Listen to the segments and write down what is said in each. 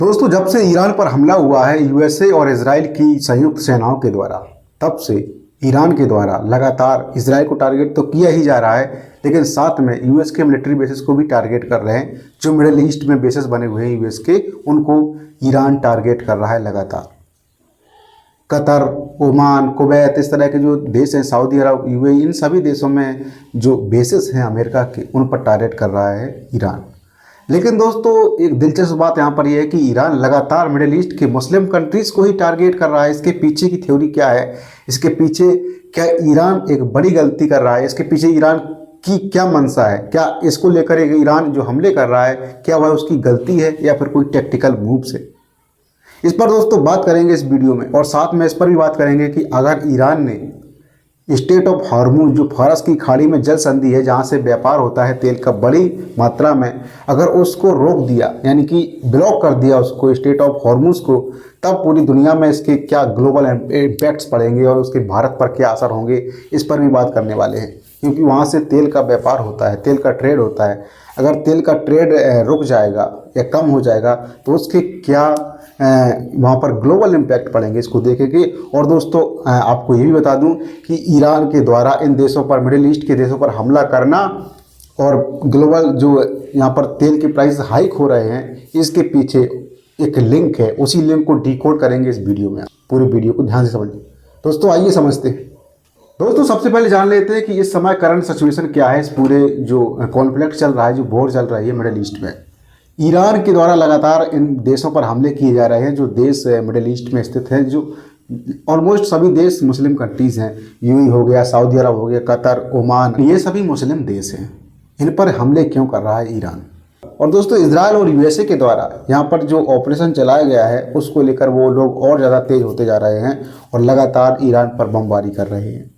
दोस्तों, जब से ईरान पर हमला हुआ है यूएसए और इजराइल की संयुक्त सेनाओं के द्वारा, तब से ईरान के द्वारा लगातार इजराइल को टारगेट तो किया ही जा रहा है, लेकिन साथ में यूएस के मिलिट्री बेसिस को भी टारगेट कर रहे हैं। जो मिडिल ईस्ट में बेसिस बने हुए हैं यूएस के, उनको ईरान टारगेट कर रहा है लगातार। कतर, ओमान, कुवैत, इस तरह के जो देश हैं, सऊदी अरब, यूएई, इन सभी देशों में जो बेसिस हैं अमेरिका के, उन पर टारगेट कर रहा है ईरान। लेकिन दोस्तों, एक दिलचस्प बात यहाँ पर यह है कि ईरान लगातार मिडिल ईस्ट के मुस्लिम कंट्रीज़ को ही टारगेट कर रहा है। इसके पीछे की थ्योरी क्या है? इसके पीछे क्या ईरान एक बड़ी गलती कर रहा है? इसके पीछे ईरान की क्या मंशा है? क्या इसको लेकर ईरान जो हमले कर रहा है, क्या वह उसकी गलती है या फिर कोई टेक्टिकल मूव से? इस पर दोस्तों बात करेंगे इस वीडियो में, और साथ में इस पर भी बात करेंगे कि अगर ईरान ने स्टेट ऑफ हॉर्मुज, जो फारस की खाड़ी में जल संधि है जहां से व्यापार होता है तेल का बड़ी मात्रा में, अगर उसको रोक दिया, यानी कि ब्लॉक कर दिया उसको, स्टेट ऑफ हॉर्मुज को, तब पूरी दुनिया में इसके क्या ग्लोबल इम्पैक्ट्स पड़ेंगे और उसके भारत पर क्या असर होंगे, इस पर भी बात करने वाले हैं। क्योंकि वहाँ से तेल का व्यापार होता है, तेल का ट्रेड होता है। अगर तेल का ट्रेड रुक जाएगा या कम हो जाएगा तो उसके क्या वहाँ पर ग्लोबल इम्पैक्ट पड़ेंगे, इसको देखेंगे। और दोस्तों, आपको ये भी बता दूं कि ईरान के द्वारा इन देशों पर, मिडिल ईस्ट के देशों पर हमला करना और ग्लोबल जो यहाँ पर तेल के प्राइस हाइक हो रहे हैं, इसके पीछे एक लिंक है। उसी लिंक को डिकोड करेंगे इस वीडियो में। पूरे वीडियो को ध्यान से समझिए दोस्तों। आइए समझते हैं। दोस्तों, सबसे पहले जान लेते हैं कि इस समय करंट सिचुएशन क्या है। इस पूरे जो कॉन्फ्लिक्ट चल रहा है, जो वॉर चल रही है मिडिल ईस्ट में, ईरान के द्वारा लगातार इन देशों पर हमले किए जा रहे हैं। जो देश मिडिल ईस्ट में स्थित हैं, जो ऑलमोस्ट सभी देश मुस्लिम कंट्रीज़ हैं। यूएई हो गया, सऊदी अरब हो गया, कतर, ओमान, ये सभी मुस्लिम देश हैं। इन पर हमले क्यों कर रहा है ईरान? और दोस्तों, इजराइल और यूएसए के द्वारा यहाँ पर जो ऑपरेशन चलाया गया है, उसको लेकर वो लोग और ज़्यादा तेज होते जा रहे हैं और लगातार ईरान पर बमबारी कर रहे हैं।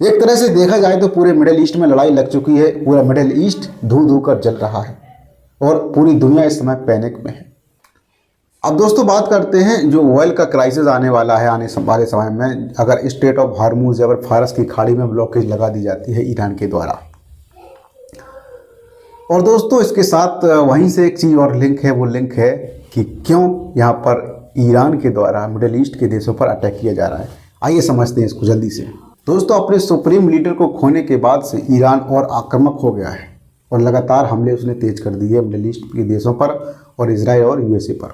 एक तरह से देखा जाए तो पूरे मिडिल ईस्ट में लड़ाई लग चुकी है। पूरा मिडिल ईस्ट धू धू कर जल रहा है और पूरी दुनिया इस समय पैनिक में है। अब दोस्तों बात करते हैं, जो ऑयल का क्राइसिस आने वाला है आने वाले समय में, अगर स्टेट ऑफ हॉर्मुज या फिर फारस की खाड़ी में ब्लॉकेज लगा दी जाती है ईरान के द्वारा। और दोस्तों, इसके साथ वहीं से एक चीज़ और लिंक है। वो लिंक है कि क्यों यहाँ पर ईरान के द्वारा मिडिल ईस्ट के देशों पर अटैक किया जा रहा है। आइए समझते हैं इसको जल्दी से। दोस्तों, अपने सुप्रीम लीडर को खोने के बाद से ईरान और आक्रामक हो गया है और लगातार हमले उसने तेज कर दिए मिडिल ईस्ट के देशों पर और इजराइल और यूएसए पर।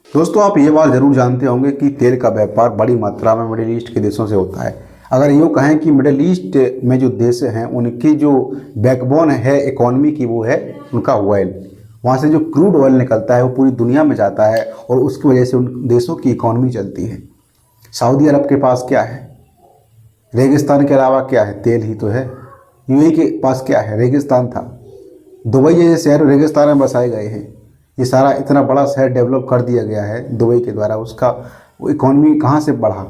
दोस्तों, आप ये बात ज़रूर जानते होंगे कि तेल का व्यापार बड़ी मात्रा में मिडिल ईस्ट के देशों से होता है। अगर यूँ कहें कि मिडिल ईस्ट में जो देश हैं, उनकी जो बैकबोन है इकॉनमी की, वो है उनका ऑयल। वहाँ से जो क्रूड ऑयल निकलता है वो पूरी दुनिया में जाता है और उसकी वजह से उन देशों की इकॉनमी चलती है। सऊदी अरब के पास क्या है? रेगिस्तान के अलावा क्या है? तेल ही तो है। यूएई के पास क्या है? रेगिस्तान था। दुबई जैसे शहर रेगिस्तान में बसाए गए हैं। ये सारा इतना बड़ा शहर डेवलप कर दिया गया है दुबई के द्वारा। उसका वो इकॉनमी कहाँ से बढ़ा?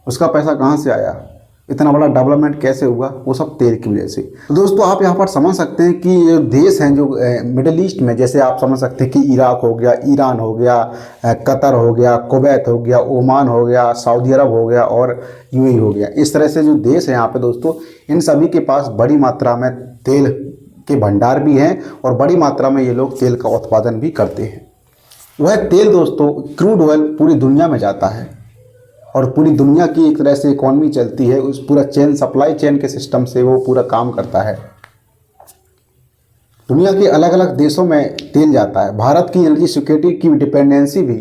उसका पैसा कहाँ से आया? इतना बड़ा डेवलपमेंट कैसे हुआ? वो सब तेल की वजह से। तो दोस्तों, आप यहाँ पर समझ सकते हैं कि ये देश हैं जो मिडिल ईस्ट में, जैसे आप समझ सकते हैं कि इराक हो गया, ईरान हो गया, कतर हो गया, कुवैत हो गया, ओमान हो गया, सऊदी अरब हो गया और यूएई हो गया। इस तरह से जो देश हैं यहाँ पे दोस्तों, इन सभी के पास बड़ी मात्रा में तेल के भंडार भी हैं और बड़ी मात्रा में ये लोग तेल का उत्पादन भी करते हैं। वह तेल दोस्तों, क्रूड ऑयल, पूरी दुनिया में जाता है और पूरी दुनिया की एक तरह से इकॉनमी चलती है। उस पूरा चेन, सप्लाई चेन के सिस्टम से वो पूरा काम करता है। दुनिया के अलग अलग देशों में तेल जाता है। भारत की एनर्जी सिक्योरिटी की डिपेंडेंसी भी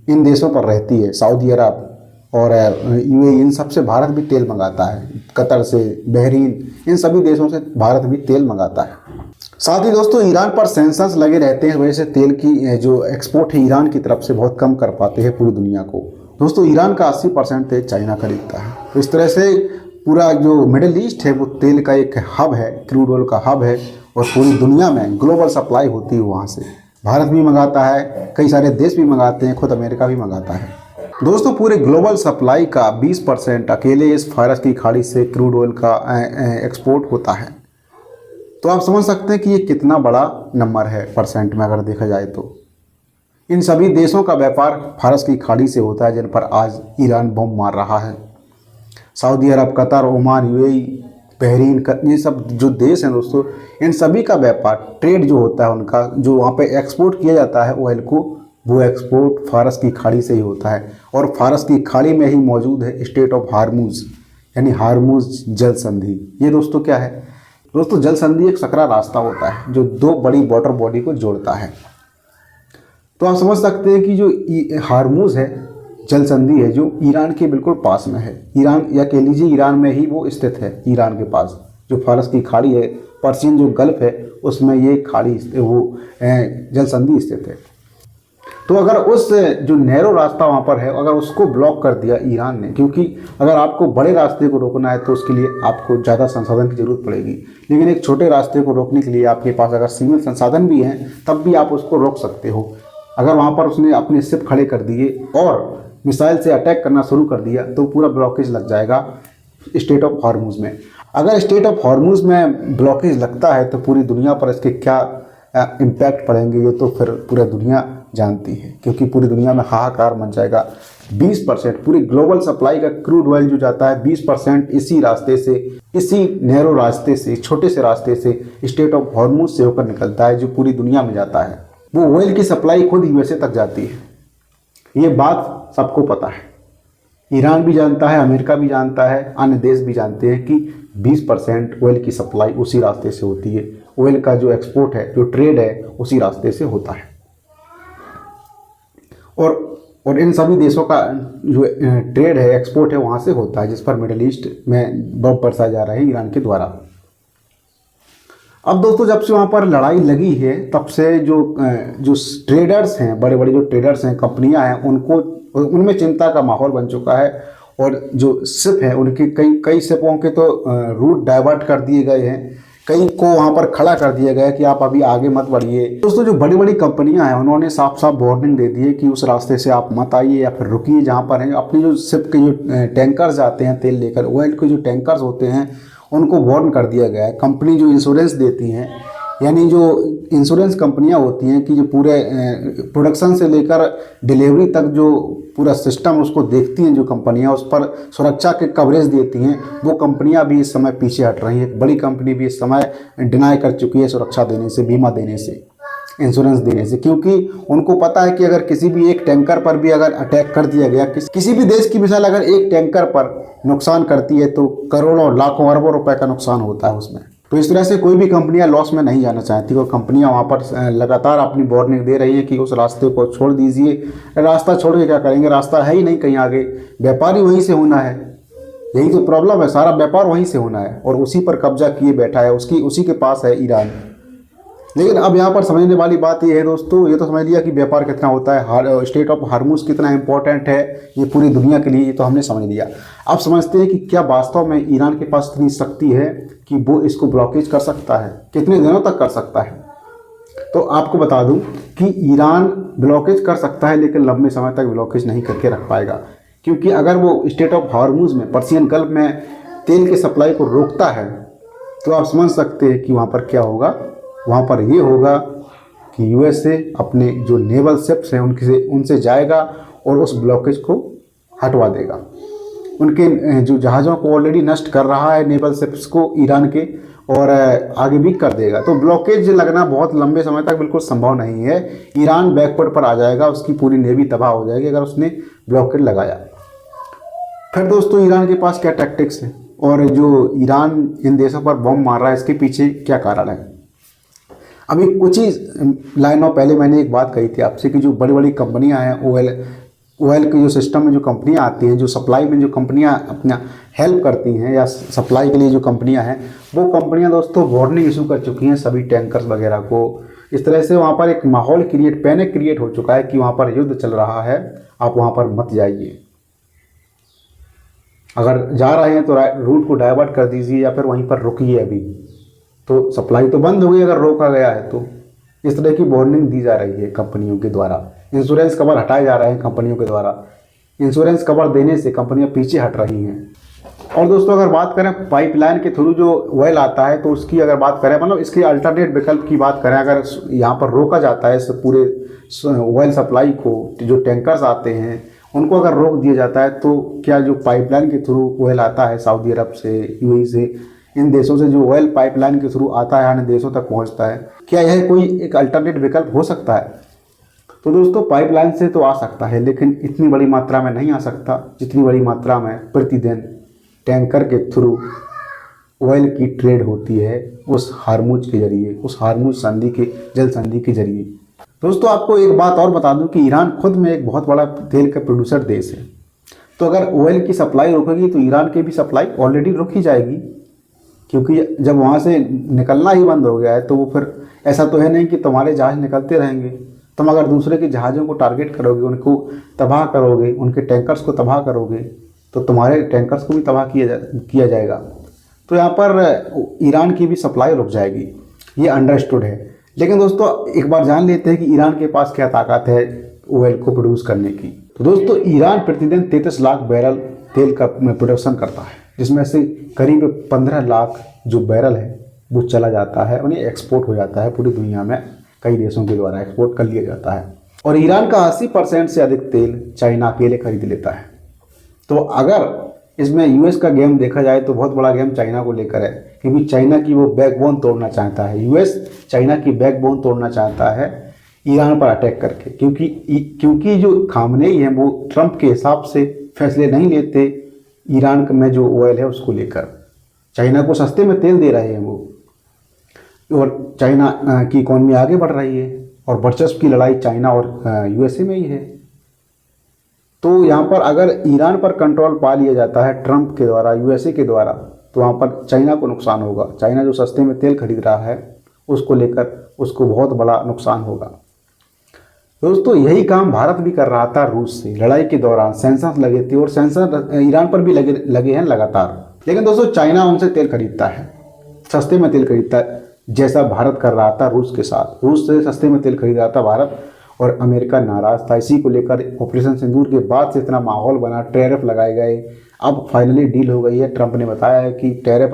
इन देशों पर रहती है। सऊदी अरब और यूएई, इन सब से भारत भी तेल मंगाता है। कतर से, बहरीन, इन सभी देशों से भारत भी तेल मंगाता है। साथ ही दोस्तों, ईरान पर सेंसर्स लगे रहते हैं, वजह से तेल की जो एक्सपोर्ट है ईरान की तरफ से बहुत कम कर पाते हैं पूरी दुनिया को। दोस्तों, ईरान का 80% तेल चाइना खरीदता है। तो इस तरह से पूरा जो मिडिल ईस्ट है वो तेल का एक हब है, क्रूड ऑयल का हब है और पूरी दुनिया में ग्लोबल सप्लाई होती है वहाँ से। भारत भी मंगाता है, कई सारे देश भी मंगाते हैं, खुद अमेरिका भी मंगाता है। दोस्तों, पूरे ग्लोबल सप्लाई का 20% अकेले इस फारस की खाड़ी से क्रूड ऑयल का एक्सपोर्ट होता है। तो आप समझ सकते हैं कि ये कितना बड़ा नंबर है परसेंट में अगर देखा जाए तो। इन सभी देशों का व्यापार फारस की खाड़ी से होता है, जिन पर आज ईरान बम मार रहा है। सऊदी अरब, कतर, ओमान, यूएई, बहरीन, ये सब जो देश हैं दोस्तों, इन सभी का व्यापार, ट्रेड जो होता है उनका, जो वहाँ पे एक्सपोर्ट किया जाता है ऑयल को, वो एक्सपोर्ट फारस की खाड़ी से ही होता है, और फारस की खाड़ी में ही मौजूद है स्टेट ऑफ हार्मूज, यानी हार्मूज जल संधि। ये दोस्तों क्या है? दोस्तों जल संधि एक सकरा रास्ता होता है जो दो बड़ी वाटर बॉडी को जोड़ता है। तो आप समझ सकते हैं कि जो हार्मूज है जल संधि है जो ईरान के बिल्कुल पास में है। ईरान, या कह लीजिए ईरान में ही वो स्थित है। ईरान के पास जो फारस की खाड़ी है, पर्शियन जो गल्फ है, उसमें ये खाड़ी वो जल संधि स्थित है। तो अगर उस जो नैरो रास्ता वहाँ पर है, अगर उसको ब्लॉक कर दिया ईरान ने, क्योंकि अगर आपको बड़े रास्ते को रोकना है तो उसके लिए आपको ज़्यादा संसाधन की ज़रूरत पड़ेगी, लेकिन एक छोटे रास्ते को रोकने के लिए आपके पास अगर सीमित संसाधन भी हैं तब भी आप उसको रोक सकते हो। अगर वहाँ पर उसने अपने शिप खड़े कर दिए और मिसाइल से अटैक करना शुरू कर दिया तो पूरा ब्लॉकेज लग जाएगा स्टेट ऑफ हॉर्मुज में। अगर स्टेट ऑफ हॉर्मुज में ब्लॉकेज लगता है तो पूरी दुनिया पर इसके क्या इम्पैक्ट पड़ेंगे ये तो फिर पूरी दुनिया जानती है, क्योंकि पूरी दुनिया में हाहाकार मच जाएगा। 20% पूरी ग्लोबल सप्लाई का क्रूड ऑयल जो जाता है 20% इसी रास्ते से, इसी नैरो रास्ते से, छोटे से रास्ते से स्टेट ऑफ हॉर्मुज से होकर निकलता है, जो पूरी दुनिया में जाता है। वो ऑयल की सप्लाई खुद यूएसए तक जाती है। ये बात सबको पता है, ईरान भी जानता है, अमेरिका भी जानता है, अन्य देश भी जानते हैं कि 20% ऑयल की सप्लाई उसी रास्ते से होती है। ऑयल का जो एक्सपोर्ट है, जो ट्रेड है, उसी रास्ते से होता है। और इन सभी देशों का जो ट्रेड है, एक्सपोर्ट है, वहाँ से होता है, जिस पर मिडिल ईस्ट में बम बरसाए जा रहे हैं ईरान के द्वारा। अब दोस्तों जब से वहाँ पर लड़ाई लगी है तब से जो ट्रेडर्स हैं, बड़े बड़े जो ट्रेडर्स हैं, कंपनियां हैं, उनमें चिंता का माहौल बन चुका है। और जो शिप हैं उनके कई शिपों के तो रूट डाइवर्ट कर दिए गए हैं, कई को वहाँ पर खड़ा कर दिया गया है कि आप अभी आगे मत बढ़िए। दोस्तों जो बड़ी बड़ी कंपनियां हैं उन्होंने साफ साफ वार्निंग दे दी है कि उस रास्ते से आप मत आइए या फिर रुकिए जहाँ पर हैं। अपनी जो शिप के जो टैंकर्स जाते हैं तेल लेकर, ऑयल के जो टैंकर्स होते हैं उनको वार्न कर दिया गया है। कंपनी जो इंश्योरेंस देती हैं, यानी जो इंश्योरेंस कंपनियां होती हैं कि जो पूरे प्रोडक्शन से लेकर डिलीवरी तक जो पूरा सिस्टम उसको देखती हैं, जो कंपनियां उस पर सुरक्षा के कवरेज देती हैं, वो कंपनियां भी इस समय पीछे हट रही हैं। एक बड़ी कंपनी भी इस समय डिनाई कर चुकी है सुरक्षा देने से, बीमा देने से, इंश्योरेंस देने से, क्योंकि उनको पता है कि अगर किसी भी एक टैंकर पर भी अगर अटैक कर दिया गया, किसी भी देश की मिसाइल अगर एक टैंकर पर नुकसान करती है तो करोड़ों लाखों अरबों रुपए का नुकसान होता है उसमें। तो इस तरह से कोई भी कंपनियां लॉस में नहीं जाना चाहती, और कंपनियां वहाँ पर लगातार अपनी वार्निंग दे रही हैं कि उस रास्ते को छोड़ दीजिए। रास्ता छोड़ के क्या करेंगे, रास्ता है ही नहीं कहीं आगे, व्यापारी वहीं से होना है। यही तो प्रॉब्लम है, सारा व्यापार वहीं से होना है और उसी पर कब्जा किए बैठा है, उसी के पास है ईरान। लेकिन अब यहाँ पर समझने वाली बात ये है दोस्तों, ये तो समझ लिया कि व्यापार कितना होता है, स्टेट ऑफ हार्मुज कितना इंपॉर्टेंट है ये पूरी दुनिया के लिए, ये तो हमने समझ लिया। अब समझते हैं कि क्या वास्तव में ईरान के पास इतनी शक्ति है कि वो इसको ब्लॉकेज कर सकता है, कितने दिनों तक कर सकता है। तो आपको बता दूं कि ईरान ब्लॉकेज कर सकता है, लेकिन लंबे समय तक ब्लॉकेज नहीं करके रख पाएगा, क्योंकि अगर वो स्टेट ऑफ हार्मुज में, पर्शियन गल्फ में तेल की सप्लाई को रोकता है तो आप समझ सकते हैं कि वहाँ पर क्या होगा। वहाँ पर ये होगा कि यूएसए अपने जो नेवल शिप्स हैं उनसे जाएगा और उस ब्लॉकेज को हटवा देगा। उनके जो जहाज़ों को ऑलरेडी नष्ट कर रहा है नेवल शिप्स को ईरान के, और आगे भी कर देगा। तो ब्लॉकेज लगना बहुत लंबे समय तक बिल्कुल संभव नहीं है। ईरान बैकवर्ड पर आ जाएगा, उसकी पूरी नेवी तबाह हो जाएगी अगर उसने ब्लॉकेज लगाया। फिर दोस्तों ईरान के पास क्या टैक्टिक्स हैं, और जो ईरान इन देशों पर बम मार रहा है इसके पीछे क्या कारण है। अभी कुछ ही लाइनों पहले मैंने एक बात कही थी आपसे कि जो बड़ी बड़ी कंपनियां हैं, ऑयल के जो सिस्टम में जो कंपनियां आती हैं, जो सप्लाई में जो कंपनियां अपना हेल्प करती हैं या सप्लाई के लिए जो कंपनियां हैं, वो कंपनियां दोस्तों वार्निंग इशू कर चुकी हैं सभी टैंकर्स वगैरह को। इस तरह से वहाँ पर एक माहौल पैनिक क्रिएट हो चुका है कि वहाँ पर युद्ध चल रहा है, आप वहाँ पर मत जाइए। अगर जा रहे हैं तो रूट को डाइवर्ट कर दीजिए या फिर वहीं पर रुकिए। अभी तो सप्लाई तो बंद हो गई अगर रोका गया है तो। इस तरह की वार्निंग दी जा रही है कंपनियों के द्वारा। इंश्योरेंस कवर हटाए जा रहे हैं कंपनियों के द्वारा। इंश्योरेंस कवर देने से कंपनियां पीछे हट रही हैं। और दोस्तों अगर बात करें पाइपलाइन के थ्रू जो ऑयल आता है तो उसकी अगर बात करें, मतलब इसके अल्टरनेट विकल्प की बात करें, अगर यहाँ पर रोका जाता है इस पूरे ऑयल सप्लाई को, जो टैंकर्स आते हैं उनको अगर रोक दिया जाता है, तो क्या जो पाइपलाइन के थ्रू ऑयल आता है सऊदी अरब से, यूएई से, इन देशों से जो ऑयल पाइपलाइन के थ्रू आता है अन्य देशों तक पहुंचता है, क्या यह कोई एक अल्टरनेट विकल्प हो सकता है। तो दोस्तों पाइपलाइन से तो आ सकता है, लेकिन इतनी बड़ी मात्रा में नहीं आ सकता जितनी बड़ी मात्रा में प्रतिदिन टैंकर के थ्रू ऑयल की ट्रेड होती है उस हार्मुज के जरिए, उस हार्मुज संधि के जल संधि के जरिए। दोस्तों आपको एक बात और बता दूं कि ईरान खुद में एक बहुत बड़ा तेल का प्रोड्यूसर देश है। तो अगर ऑयल की सप्लाई रुकेगी तो ईरान की भी सप्लाई ऑलरेडी रुक ही जाएगी, क्योंकि जब वहाँ से निकलना ही बंद हो गया है तो वो फिर ऐसा तो है नहीं कि तुम्हारे जहाज़ निकलते रहेंगे। तुम अगर दूसरे के जहाज़ों को टारगेट करोगे, उनको तबाह करोगे, उनके टैंकर्स को तबाह करोगे, तो तुम्हारे टैंकर्स को भी तबाह किया जाएगा। तो यहाँ पर ईरान की भी सप्लाई रुक जाएगी, ये अंडरस्टूड है। लेकिन दोस्तों एक बार जान लेते हैं कि ईरान के पास क्या ताकत है ऑयल को प्रोड्यूस करने की। तो दोस्तों ईरान प्रतिदिन 33 लाख बैरल तेल का प्रोडक्शन करता है, जिसमें से करीब 15 लाख जो बैरल है वो चला जाता है, उन्हें एक्सपोर्ट हो जाता है पूरी दुनिया में, कई देशों के द्वारा एक्सपोर्ट कर लिया जाता है। और ईरान का 80% से अधिक तेल चाइना अकेले खरीद लेता है। तो अगर इसमें यूएस का गेम देखा जाए तो बहुत बड़ा गेम चाइना को लेकर है, क्योंकि चाइना की वो बैकबोन तोड़ना चाहता है। यूएस चाइना की बैकबोन तोड़ना चाहता है ईरान पर अटैक करके, क्योंकि जो खामनेई है वो ट्रंप के हिसाब से फैसले नहीं लेते ईरान में जो ऑयल है उसको लेकर। चाइना को सस्ते में तेल दे रहे हैं वो, और चाइना की इकॉनमी आगे बढ़ रही है, और वर्चस्व की लड़ाई चाइना और यूएसए में ही है। तो यहाँ पर अगर ईरान पर कंट्रोल पा लिया जाता है ट्रंप के द्वारा, यूएसए के द्वारा, तो वहाँ पर चाइना को नुकसान होगा। चाइना जो सस्ते में तेल खरीद रहा है उसको लेकर उसको बहुत बड़ा नुकसान होगा। दोस्तों यही काम भारत भी कर रहा था रूस से। लड़ाई के दौरान सेंसर लगे थे, और सेंसर ईरान पर भी लगे हैं लगातार। लेकिन दोस्तों चाइना उनसे तेल खरीदता है, सस्ते में तेल खरीदता है, जैसा भारत कर रहा था रूस के साथ। रूस से सस्ते में तेल खरीद रहा था भारत, और अमेरिका नाराज़ था। इसी को लेकर ऑपरेशन सिंदूर के बाद से इतना माहौल बना, टैरिफ लगाए गए। अब फाइनली डील हो गई है। ट्रंप ने बताया है कि टैरिफ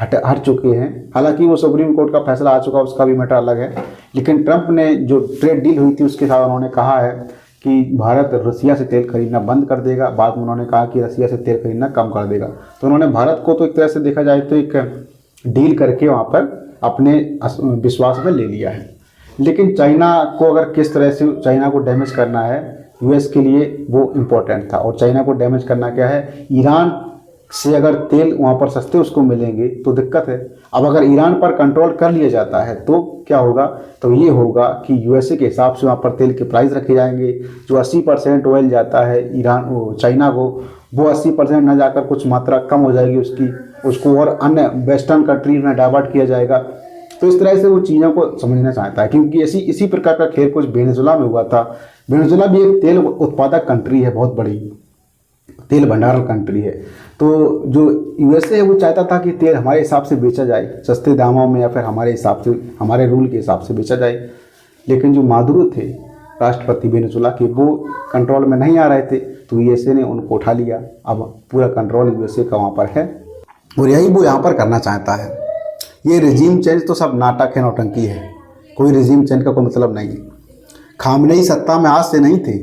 हट चुके हैं। हालांकि वो सुप्रीम कोर्ट का फैसला आ चुका, उसका भी मैटर अलग है। लेकिन ट्रंप ने जो ट्रेड डील हुई थी उसके साथ उन्होंने कहा है कि भारत रसिया से तेल खरीदना बंद कर देगा। बाद में उन्होंने कहा कि रसिया से तेल खरीदना कम कर देगा। तो उन्होंने भारत को तो एक तरह से देखा जाए तो एक डील करके वहाँ पर अपने विश्वास में ले लिया है। लेकिन चाइना को अगर किस तरह से चाइना को डैमेज करना है, यूएस के लिए वो इम्पोर्टेंट था। और चाइना को डैमेज करना क्या है, ईरान से अगर तेल वहाँ पर सस्ते उसको मिलेंगे तो दिक्कत है। अब अगर ईरान पर कंट्रोल कर लिया जाता है तो क्या होगा, तो ये होगा कि यूएसए के हिसाब से वहाँ पर तेल के प्राइस रखे जाएंगे। जो 80% ऑयल जाता है चाइना को, वो 80% न जाकर कुछ मात्रा कम हो जाएगी उसको और अन्य वेस्टर्न कंट्रीज में डाइवर्ट किया जाएगा। तो इस तरह से वो चीज़ों को समझना चाहता है, क्योंकि इसी प्रकार का खेल कुछ वेनेजुला में हुआ था। वेनेजुला भी एक तेल उत्पादक कंट्री है, बहुत बड़ी तेल भंडारण कंट्री है। तो जो यूएसए है वो चाहता था कि तेल हमारे हिसाब से बेचा जाए, सस्ते दामों में, या फिर हमारे हिसाब से, हमारे रूल के हिसाब से बेचा जाए। लेकिन जो मादुरो थे राष्ट्रपति वेनेजुला के, वो कंट्रोल में नहीं आ रहे थे, तो यूएसए ने उनको उठा लिया। अब पूरा कंट्रोल यूएसए का वहाँ पर है, और यही वो यहाँ पर करना चाहता है। ये रिजीम चेंज तो सब नाटक है, नौटंकी है। कोई रिजीम चेंज का कोई मतलब नहीं है। खामनेई सत्ता में आज से नहीं थे,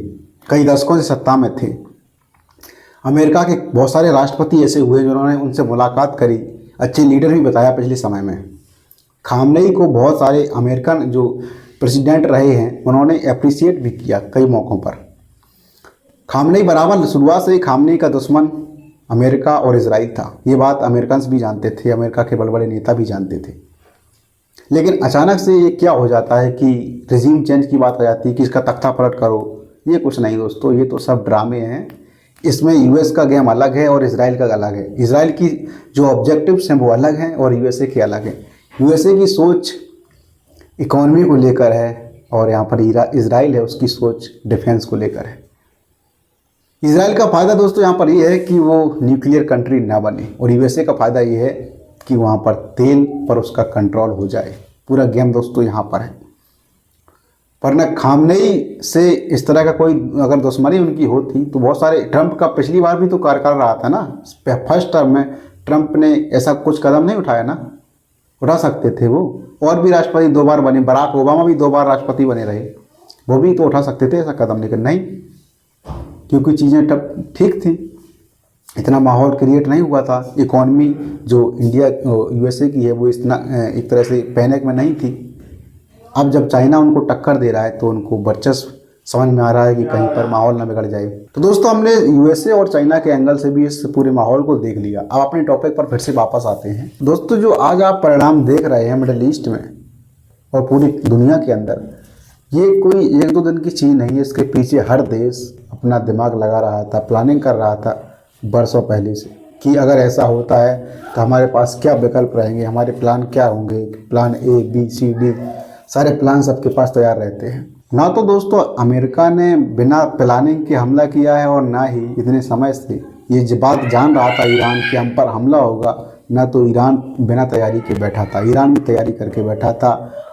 कई दशकों से सत्ता में थे। अमेरिका के बहुत सारे राष्ट्रपति ऐसे हुए जिन्होंने उनसे मुलाकात करी, अच्छे लीडर भी बताया पिछले समय में। खामनेई को बहुत सारे अमेरिकन जो प्रेसिडेंट रहे हैं उन्होंने अप्रिसिएट भी किया कई मौक़ों पर। खामनेई बराबर शुरुआत से ही खामनेई का दुश्मन अमेरिका और इजराइल था। ये बात अमेरिकन भी जानते थे, अमेरिका के बड़े बड़े नेता भी जानते थे। लेकिन अचानक से ये क्या हो जाता है कि रिजीम चेंज की बात आ जाती है कि इसका तख्ता पलट करो। ये कुछ नहीं दोस्तों, ये तो सब ड्रामे हैं। इसमें यूएस का गेम अलग है और इजराइल का अलग है। इजराइल की जो ऑब्जेक्टिव्स हैं वो अलग हैं और यूएसए के अलग हैं। यूएसए की सोच इकॉनमी को लेकर है, और यहाँ पर इजराइल है उसकी सोच डिफेंस को लेकर है। इजराइल का फ़ायदा दोस्तों यहाँ पर ये है कि वो न्यूक्लियर कंट्री ना बने, और यूएसए का फ़ायदा ये है कि वहाँ पर तेल पर उसका कंट्रोल हो जाए। पूरा गेम दोस्तों यहाँ पर है। पर न खामनेई से इस तरह का कोई अगर दुश्मनी उनकी होती तो बहुत सारे, ट्रंप का पिछली बार भी तो कार्यकाल रहा था ना, फर्स्ट टर्म में ट्रंप ने ऐसा कुछ कदम नहीं उठाया ना, उठा सकते थे वो। और भी राष्ट्रपति 2 बार बने, बराक ओबामा भी 2 बार राष्ट्रपति बने रहे, वो भी तो उठा सकते थे ऐसा कदम, लेकिन नहीं, क्योंकि चीज़ें तब ठीक थी, इतना माहौल क्रिएट नहीं हुआ था। इकॉनमी जो इंडिया यूएसए की है वो इतना एक तरह से पैनिक में नहीं थी। अब जब चाइना उनको टक्कर दे रहा है तो उनको वर्चस्व समझ में आ रहा है कि कहीं पर माहौल ना बिगड़ जाए। तो दोस्तों हमने यूएसए और चाइना के एंगल से भी इस पूरे माहौल को देख लिया। अब अपने टॉपिक पर फिर से वापस आते हैं। दोस्तों जो आज आप परिणाम देख रहे हैं मिडिल ईस्ट में और पूरी दुनिया के अंदर, ये कोई एक दो दिन की चीज़ नहीं है। इसके पीछे हर देश अपना दिमाग लगा रहा था, प्लानिंग कर रहा था बरसों पहले से कि अगर ऐसा होता है तो हमारे पास क्या विकल्प रहेंगे, हमारे प्लान क्या होंगे। Plan A B C D सारे प्लान सबके पास तैयार रहते हैं। ना तो दोस्तों अमेरिका ने बिना प्लानिंग के हमला किया है और ना ही इतने समय से ये बात जान रहा था ईरान कि हम पर हमला होगा। ना तो ईरान बिना तैयारी के बैठा था, ईरान भी तैयारी करके बैठा था।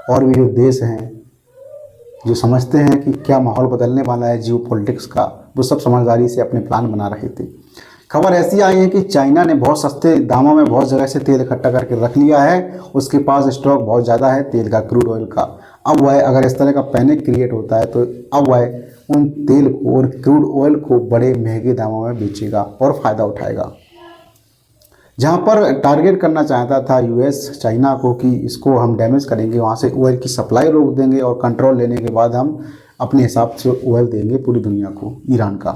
और भी जो देश हैं जो समझते हैं कि क्या माहौल बदलने वाला है जियो पॉलिटिक्स का, वो सब समझदारी से अपने प्लान बना रहे थे। खबर ऐसी आई है कि चाइना ने बहुत सस्ते दामों में बहुत जगह से तेल इकट्ठा करके रख लिया है। उसके पास स्टॉक बहुत ज़्यादा है तेल का, क्रूड ऑयल का। अब वह अगर इस तरह का पैनिक क्रिएट होता है तो अब वह उन तेल को और क्रूड ऑयल को बड़े महंगे दामों में बेचेगा और फ़ायदा उठाएगा। जहाँ पर टारगेट करना चाहता था यूएस चाइना को कि इसको हम डैमेज करेंगे, वहाँ से ऑयल की सप्लाई रोक देंगे और कंट्रोल लेने के बाद हम अपने हिसाब से ऑयल देंगे पूरी दुनिया को, ईरान का।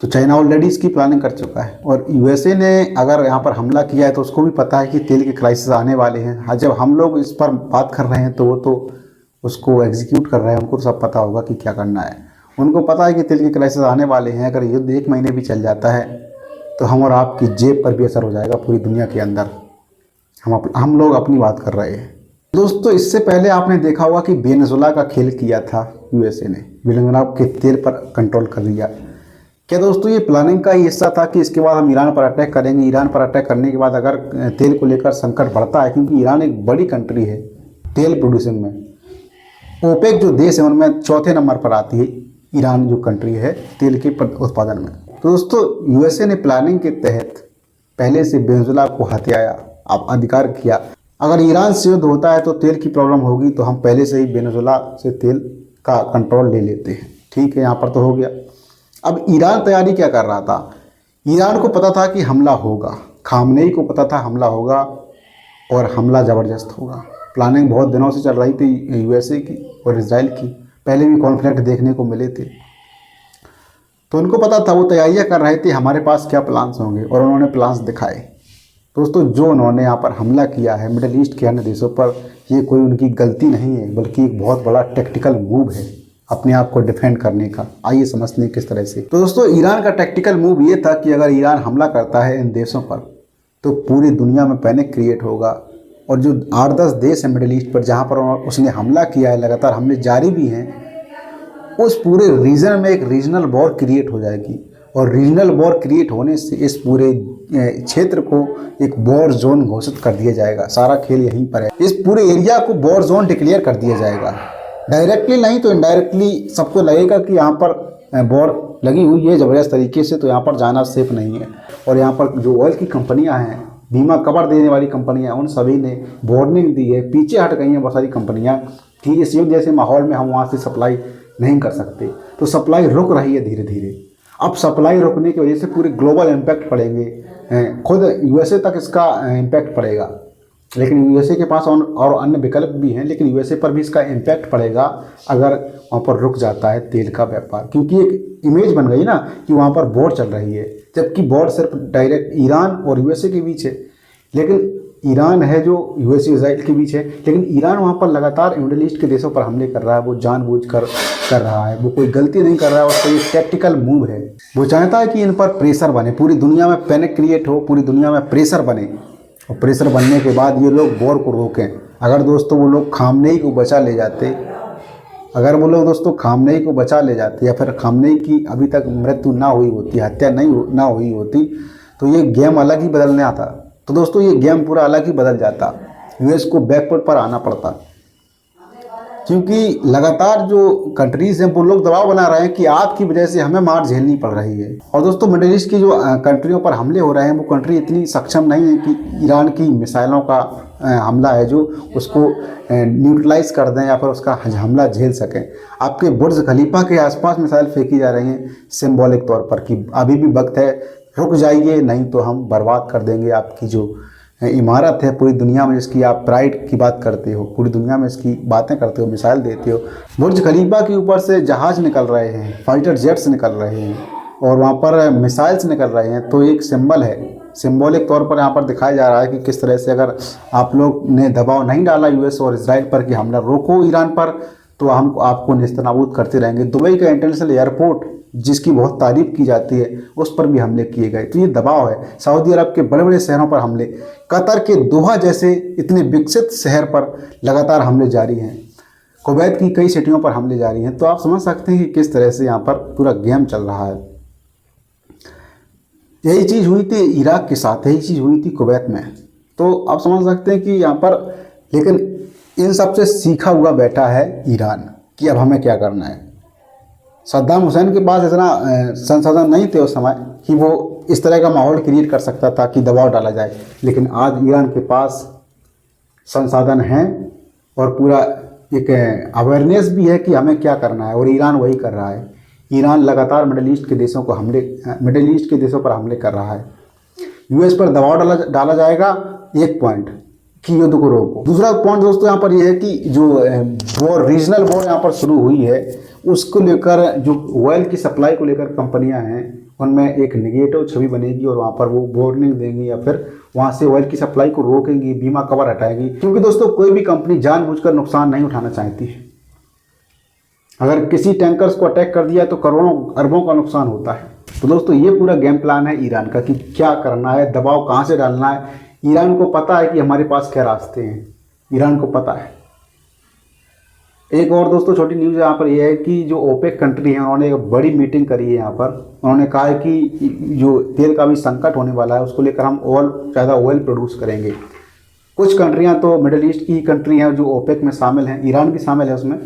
तो चाइना ऑलरेडी इसकी प्लानिंग कर चुका है। और यूएसए ने अगर यहाँ पर हमला किया है तो उसको भी पता है कि तेल के क्राइसिस आने वाले हैं। हाँ, जब हम लोग इस पर बात कर रहे हैं तो वो तो उसको एग्जीक्यूट कर रहे हैं, उनको तो सब पता होगा कि क्या करना है। उनको पता है कि तेल के क्राइसिस आने वाले हैं। अगर युद्ध 1 महीने भी चल जाता है तो हम और आपकी जेब पर भी असर हो जाएगा पूरी दुनिया के अंदर। हम लोग अपनी बात कर रहे हैं। दोस्तों इससे पहले आपने देखा होगा कि वेनेजुएला का खेल किया था यूएसए ने, वेनेजुएला के तेल पर कंट्रोल कर लिया। क्या दोस्तों ये प्लानिंग का ही हिस्सा था कि इसके बाद हम ईरान पर अटैक करेंगे, ईरान पर अटैक करने के बाद अगर तेल को लेकर संकट बढ़ता है, क्योंकि ईरान एक बड़ी कंट्री है तेल प्रोड्यूसिंग में, ओपेक जो देश है उनमें चौथे नंबर पर आती है ईरान जो कंट्री है तेल के उत्पादन में। तो दोस्तों यूएसए ने प्लानिंग के तहत पहले से वेनेजुएला को हथियाया, अब अधिकार किया। अगर ईरान से युद्ध होता है तो तेल की प्रॉब्लम होगी, तो हम पहले से ही वेनेजुएला से तेल का कंट्रोल ले लेते हैं। ठीक है, यहाँ पर तो हो गया। अब ईरान तैयारी क्या कर रहा था? ईरान को पता था कि हमला होगा, खामनेई को पता था हमला होगा और हमला ज़बरदस्त होगा। प्लानिंग बहुत दिनों से चल रही थी यूएसए की और इजराइल की, पहले भी कॉन्फ्लिक्ट देखने को मिले थे। तो उनको पता था, वो तैयारियां कर रहे थे हमारे पास क्या प्लान्स होंगे, और उन्होंने प्लान्स दिखाए। दोस्तों जो उन्होंने यहाँ पर हमला किया है मिडिल ईस्ट के अन्य देशों पर, ये कोई उनकी गलती नहीं है, बल्कि एक बहुत बड़ा टैक्टिकल मूव है अपने आप को डिफेंड करने का। आइए समझते हैं किस तरह से। तो दोस्तों ईरान का टैक्टिकल मूव ये था कि अगर ईरान हमला करता है इन देशों पर तो पूरी दुनिया में पैनिक क्रिएट होगा। और जो 8-10 देश हैं मिडिल ईस्ट पर जहाँ पर उसने हमला किया है, लगातार हमले जारी भी हैं, उस पूरे रीजन में एक रीजनल वॉर क्रिएट हो जाएगी। और रीजनल वॉर क्रिएट होने से इस पूरे क्षेत्र को एक वॉर जोन घोषित कर दिया जाएगा। सारा खेल यहीं पर है। इस पूरे एरिया को वॉर जोन डिक्लेयर कर दिया जाएगा, डायरेक्टली नहीं तो इनडायरेक्टली सबको लगेगा कि यहाँ पर वॉर लगी हुई है ज़बरदस्त तरीके से, तो यहाँ पर जाना सेफ नहीं है। और यहाँ पर जो ऑयल की कंपनियाँ हैं, बीमा कवर देने वाली कंपनियाँ, उन सभी ने वार्निंग दी है, पीछे हट गई हैं बहुत सारी कंपनियाँ कि इस युद्ध जैसे माहौल में हम वहाँ से सप्लाई नहीं कर सकते। तो सप्लाई रुक रही है धीरे धीरे। अब सप्लाई रुकने की वजह से पूरे ग्लोबल इम्पैक्ट पड़ेंगे, खुद यूएसए तक इसका इम्पैक्ट पड़ेगा। लेकिन यूएसए के पास और अन्य विकल्प भी हैं, लेकिन यूएसए पर भी इसका इम्पैक्ट पड़ेगा अगर वहाँ पर रुक जाता है तेल का व्यापार। क्योंकि एक इमेज बन गई ना कि वहाँ पर वॉर चल रही है, जबकि वॉर सिर्फ डायरेक्ट ईरान और यूएसए के बीच है। लेकिन ईरान है जो यूएसए इजराइल के बीच है, लेकिन ईरान वहाँ पर लगातार मिडिल ईस्ट के देशों पर हमले कर रहा है। वो जानबूझकर कर रहा है, वो कोई गलती नहीं कर रहा है, उसका ये टैक्टिकल मूव है। वो चाहता है कि इन पर प्रेशर बने, पूरी दुनिया में पैनिक क्रिएट हो, पूरी दुनिया में प्रेशर बने, और प्रेशर बनने के बाद ये लोग वॉर को रोकें। अगर दोस्तों वो लोग खामनेई को बचा ले जाते, अगर वो लोग दोस्तों खामनेई को बचा ले जाते, या फिर खामनेई की अभी तक मृत्यु ना हुई होती, हत्या ना हुई होती, तो ये गेम अलग ही बदलने आता। तो दोस्तों ये गेम पूरा अलग ही बदल जाता, यूएस को बैकफुट पर आना पड़ता। क्योंकि लगातार जो कंट्रीज़ हैं वो लोग दबाव बना रहे हैं कि आपकी वजह से हमें मार झेलनी पड़ रही है। और दोस्तों मिडिल ईस्ट की जो कंट्रियों पर हमले हो रहे हैं, वो कंट्री इतनी सक्षम नहीं है कि ईरान की मिसाइलों का हमला है जो उसको न्यूट्रलाइज कर दें या फिर उसका हमला झेल सकें। आपके बुर्ज खलीफा के आसपास मिसाइल फेंकी जा रही हैं सिंबॉलिक तौर पर कि अभी भी वक्त है, रुक जाइए, नहीं तो हम बर्बाद कर देंगे आपकी जो इमारत है पूरी दुनिया में, जिसकी आप प्राइड की बात करते हो, पूरी दुनिया में इसकी बातें करते हो, मिसाइल देते हो। बुर्ज खलीफा के ऊपर से जहाज निकल रहे हैं, फाइटर जेट्स निकल रहे हैं और वहाँ पर मिसाइल्स निकल रहे हैं, तो एक सिंबल है, सिंबॉलिक तौर पर यहाँ पर दिखाया जा रहा है कि किस तरह से अगर आप लोग ने दबाव नहीं डाला यूएस और इजराइल पर कि हमला रोको ईरान पर, तो हम आपको नेस्तनाबूद करते रहेंगे। दुबई का इंटरनेशनल एयरपोर्ट जिसकी बहुत तारीफ की जाती है, उस पर भी हमले किए गए। तो ये दबाव है। सऊदी अरब के बड़े बड़े शहरों पर हमले, कतर के दोहा जैसे इतने विकसित शहर पर लगातार हमले जारी हैं, कुवैत की कई सिटियों पर हमले जारी हैं। तो आप समझ सकते हैं कि किस तरह से यहाँ पर पूरा गेम चल रहा है। यही चीज़ हुई थी इराक के साथ, यही चीज़ हुई थी कुवैत में। तो आप समझ सकते हैं कि यहाँ पर, लेकिन इन सब से सीखा हुआ बैठा है ईरान कि अब हमें क्या करना है। सद्दाम हुसैन के पास इतना संसाधन नहीं थे उस समय कि वो इस तरह का माहौल क्रिएट कर सकता था कि दबाव डाला जाए, लेकिन आज ईरान के पास संसाधन हैं और पूरा एक अवेयरनेस भी है कि हमें क्या करना है, और ईरान वही कर रहा है। ईरान लगातार मिडिल ईस्ट के देशों पर हमले कर रहा है। यूएस पर दबाव डाला जाएगा, एक पॉइंट कि युद्ध को रोको। दूसरा पॉइंट दोस्तों यहाँ पर यह है कि जो वॉर, रीजनल वॉर यहाँ पर शुरू हुई है, उसको लेकर जो ऑयल की सप्लाई को लेकर कंपनियां हैं, उनमें एक नेगेटिव छवि बनेगी और वहाँ पर वो वार्निंग देंगी या फिर वहाँ से ऑयल की सप्लाई को रोकेंगी, बीमा कवर हटाएगी। क्योंकि दोस्तों कोई भी कंपनी जानबूझकर नुकसान नहीं उठाना चाहती है। अगर किसी टैंकर्स को अटैक कर दिया तो करोड़ों अरबों का नुकसान होता है। तो दोस्तों ये पूरा गेम प्लान है ईरान का कि क्या करना है, दबाव कहाँ से डालना है। ईरान को पता है कि हमारे पास क्या रास्ते हैं, ईरान को पता है। एक और दोस्तों छोटी न्यूज़ यहाँ पर यह है कि जो ओपेक कंट्री है, उन्होंने एक बड़ी मीटिंग करी है यहाँ पर। उन्होंने कहा है कि जो तेल का भी संकट होने वाला है, उसको लेकर हम ज़्यादा ऑयल प्रोड्यूस करेंगे। कुछ कंट्रियाँ तो मिडिल ईस्ट की कंट्री हैं जो ओपेक में शामिल हैं, ईरान भी शामिल है उसमें।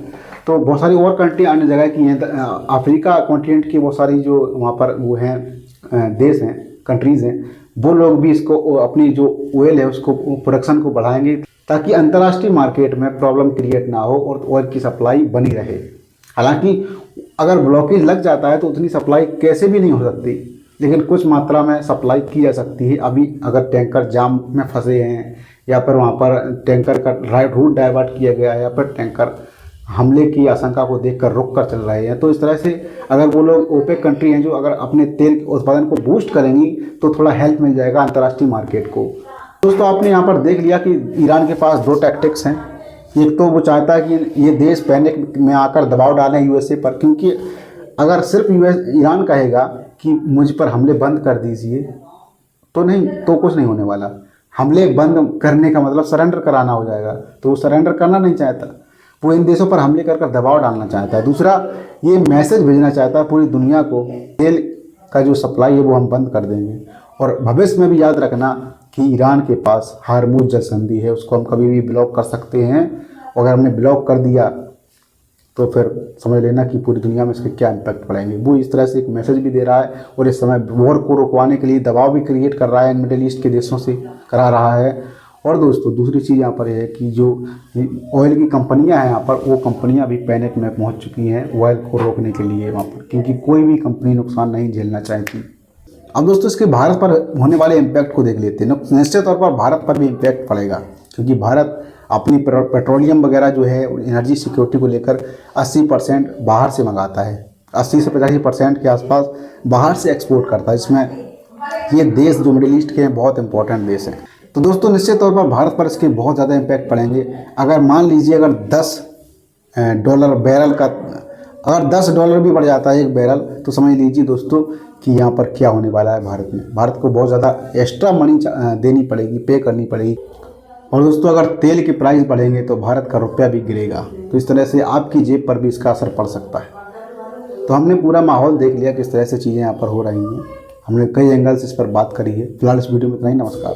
तो बहुत सारी और कंट्री अन्य जगह की हैं, अफ्रीका कॉन्टिनेंट की बहुत सारी जो वहाँ पर वो हैं देश हैं, कंट्रीज़ हैं, वो लोग भी इसको अपनी जो ऑयल है उसको प्रोडक्शन को बढ़ाएंगे ताकि अंतर्राष्ट्रीय मार्केट में प्रॉब्लम क्रिएट ना हो और ऑयल की सप्लाई बनी रहे। हालांकि अगर ब्लॉकेज लग जाता है तो उतनी सप्लाई कैसे भी नहीं हो सकती, लेकिन कुछ मात्रा में सप्लाई की जा सकती है। अभी अगर टैंकर जाम में फंसे हैं या फिर वहाँ पर टैंकर का रूट डाइवर्ट किया गया है या फिर टैंकर हमले की आशंका को देखकर रुक कर चल रहे हैं, तो इस तरह से अगर वो लोग ओपेक कंट्री हैं जो अगर अपने तेल उत्पादन को बूस्ट करेंगी तो थोड़ा हेल्प मिल जाएगा अंतर्राष्ट्रीय मार्केट को। दोस्तों आपने यहाँ पर देख लिया कि ईरान के पास दो टैक्टिक्स हैं। एक तो वो चाहता है कि ये देश पैनिक में आकर दबाव डालें यूएसए पर, क्योंकि अगर सिर्फ ईरान कहेगा कि मुझ पर हमले बंद कर दीजिए तो कुछ नहीं होने वाला। हमले बंद करने का मतलब सरेंडर कराना हो जाएगा, तो वो सरेंडर करना नहीं चाहता। वो इन देशों पर हमले कर दबाव डालना चाहता है। दूसरा, ये मैसेज भेजना चाहता है पूरी दुनिया को, तेल का जो सप्लाई है वो हम बंद कर देंगे। और भविष्य में भी याद रखना कि ईरान के पास हार्मुज जल संधि है, उसको हम कभी भी ब्लॉक कर सकते हैं। अगर हमने ब्लॉक कर दिया तो फिर समझ लेना कि पूरी दुनिया में इसके क्या इम्पैक्ट पड़ेंगे। वो इस तरह से एक मैसेज भी दे रहा है और इस समय वॉर को रुकवाने के लिए दबाव भी क्रिएट कर रहा है, मिडिल ईस्ट के देशों से करा रहा है। और दोस्तों दूसरी चीज़ यहाँ पर यह है कि जो ऑयल की कंपनियां हैं यहाँ पर, वो कंपनियां भी पैनिक में पहुँच चुकी हैं ऑयल को रोकने के लिए वहाँ पर, क्योंकि कोई भी कंपनी नुकसान नहीं झेलना चाहती। अब दोस्तों इसके भारत पर होने वाले इम्पैक्ट को देख लेते हैं। निश्चित तौर पर भारत पर भी इम्पैक्ट पड़ेगा, क्योंकि भारत अपनी पेट्रोलियम वगैरह जो है एनर्जी सिक्योरिटी को लेकर 80% बाहर से मंगाता है। 80 से 85% के आसपास बाहर से एक्सपोर्ट करता है। इसमें ये देश जो मिडिल ईस्ट के हैं बहुत इंपॉर्टेंट देश हैं। तो दोस्तों निश्चित तौर पर भारत पर इसके बहुत ज़्यादा इम्पैक्ट पड़ेंगे। अगर मान लीजिए अगर $10 बैरल का, अगर $10 भी बढ़ जाता है एक बैरल, तो समझ लीजिए दोस्तों कि यहाँ पर क्या होने वाला है भारत में। भारत को बहुत ज़्यादा एक्स्ट्रा मनी देनी पड़ेगी, पे करनी पड़ेगी। और दोस्तों अगर तेल के प्राइस बढ़ेंगे तो भारत का रुपया भी गिरेगा, तो इस तरह से आपकी जेब पर भी इसका असर पड़ सकता है। तो हमने पूरा माहौल देख लिया किस तरह से चीज़ें यहाँ पर हो रही हैं। हमने कई एंगल से इस पर बात करी है। फिलहाल इस वीडियो में इतना ही। नमस्कार।